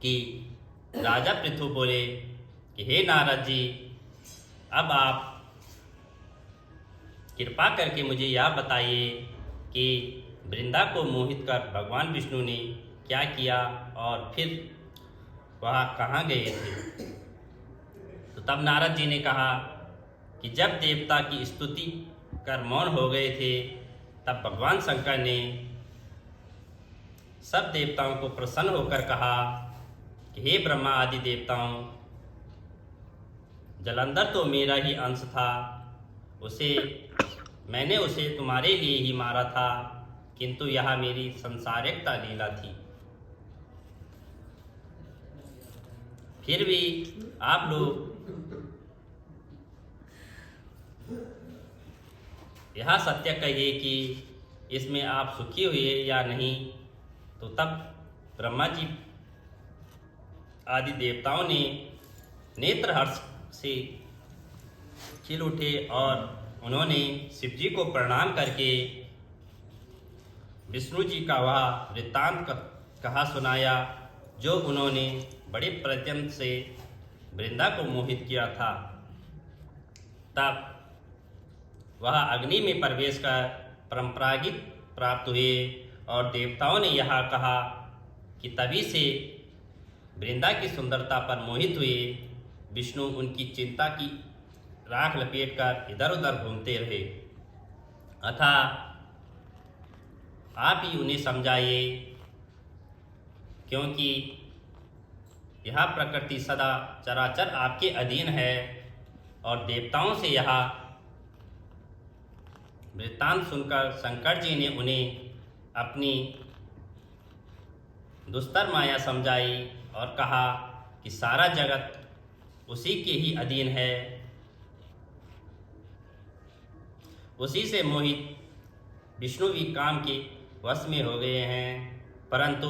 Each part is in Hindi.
कि राजा पृथु बोले कि हे नारद जी, अब आप कृपा करके मुझे यह बताइए कि वृंदा को मोहित कर भगवान विष्णु ने क्या किया और फिर वह कहाँ गए थे। तो तब नारद जी ने कहा कि जब देवता की स्तुति कर मौन हो गए थे, तब भगवान शंकर ने सब देवताओं को प्रसन्न होकर कहा कि हे ब्रह्मा आदि देवताओं, जलंधर तो मेरा ही अंश था, मैंने उसे तुम्हारे लिए ही मारा था, किंतु यह मेरी संसारिकता लीला थी। फिर भी आप लोग यह सत्य कहिए कि इसमें आप सुखी हुए या नहीं। तो तब ब्रह्मा जी आदि देवताओं ने नेत्र हर्ष से खिल उठे और उन्होंने शिव जी को प्रणाम करके विष्णु जी का वह वृत्तांत कहा सुनाया, जो उन्होंने बड़े प्रयत्न से वृंदा को मोहित किया था। तब वह अग्नि में प्रवेश कर परंपरागत प्राप्त हुए और देवताओं ने यह कहा कि तभी से वृंदा की सुंदरता पर मोहित हुए। विष्णु उनकी चिंता की राख लपेट कर इधर उधर घूमते रहे। अतः आप ही उन्हें समझाइए, क्योंकि यह प्रकृति सदा चराचर आपके अधीन है। और देवताओं से यह वृत्तांत सुनकर शंकर जी ने उन्हें अपनी दुस्तर माया समझाई और कहा कि सारा जगत उसी के ही अधीन है, उसी से मोहित विष्णु भी काम के वश में हो गए हैं। परंतु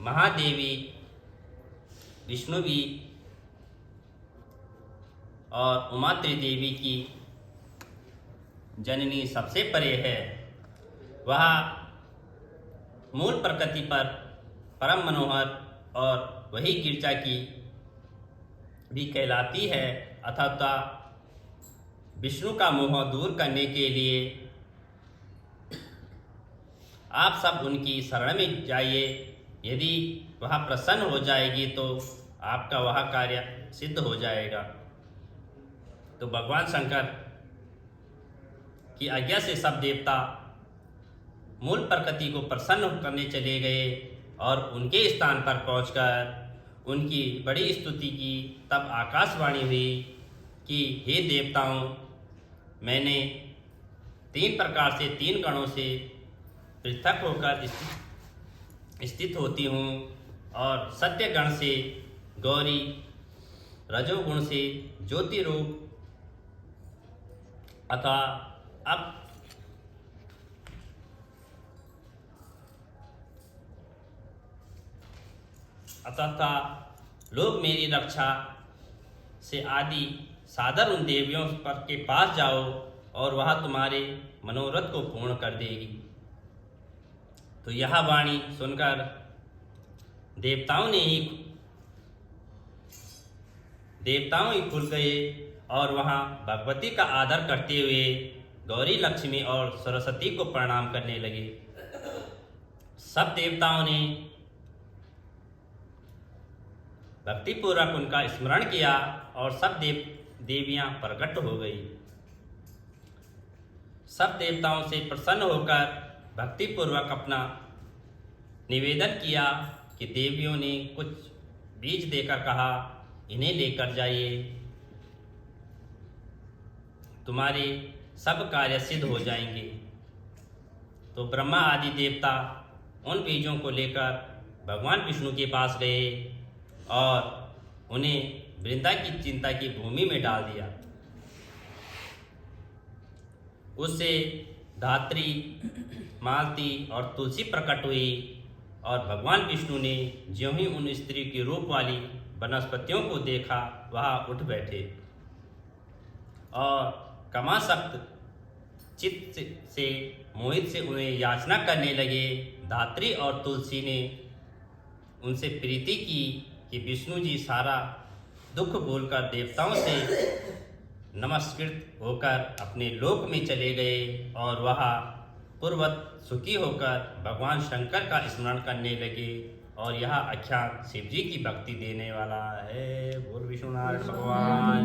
महादेवी विष्णु भी और उमा त्रिदेवी की जननी सबसे परे है। वह मूल प्रकृति पर परम मनोहर और वही गिरजा की भी कहलाती है। अतः विष्णु का मोह दूर करने के लिए आप सब उनकी शरण में जाइए। यदि वह प्रसन्न हो जाएगी तो आपका वह कार्य सिद्ध हो जाएगा। तो भगवान शंकर की आज्ञा से सब देवता मूल प्रकृति को प्रसन्न करने चले गए और उनके स्थान पर पहुंचकर उनकी बड़ी स्तुति की। तब आकाशवाणी हुई कि हे देवताओं, मैंने 3 प्रकार से 3 गणों से पृथक होकर स्थित होती हूँ, और सत्य गण से गौरी, रजोगुण से ज्योति रूप, अतः लोग मेरी रक्षा से आदि सादर उन देवियों पर के पास जाओ और वह तुम्हारे मनोरथ को पूर्ण कर देगी। तो यह वाणी सुनकर देवताओं ही खुल गए और वहां भगवती का आदर करते हुए गौरी, लक्ष्मी और सरस्वती को प्रणाम करने लगे। सब देवताओं ने भक्तिपूर्वक उनका स्मरण किया और सब देवियां प्रकट हो गई। सब देवताओं से प्रसन्न होकर भक्तिपूर्वक अपना निवेदन किया कि देवियों ने कुछ बीज देकर कहा, इन्हें लेकर जाइए, तुम्हारे सब कार्य सिद्ध हो जाएंगे। तो ब्रह्मा आदि देवता उन बीजों को लेकर भगवान विष्णु के पास गए और उन्हें वृंदा की चिंता की भूमि में डाल दिया। उससे धात्री, मालती और तुलसी प्रकट हुई और भगवान विष्णु ने ज्यों ही उन स्त्री के रूप वाली वनस्पतियों को देखा, वह उठ बैठे और कमासक्त चित्त से मोहित से उन्हें याचना करने लगे। धात्री और तुलसी ने उनसे प्रीति की कि विष्णु जी सारा दुख भूलकर देवताओं से नमस्कृत होकर अपने लोक में चले गए और वह पूर्वत सुखी होकर भगवान शंकर का स्मरण करने लगे। और यह आख्यान शिव जी की भक्ति देने वाला है। बोल विष्णु नारायण भगवान।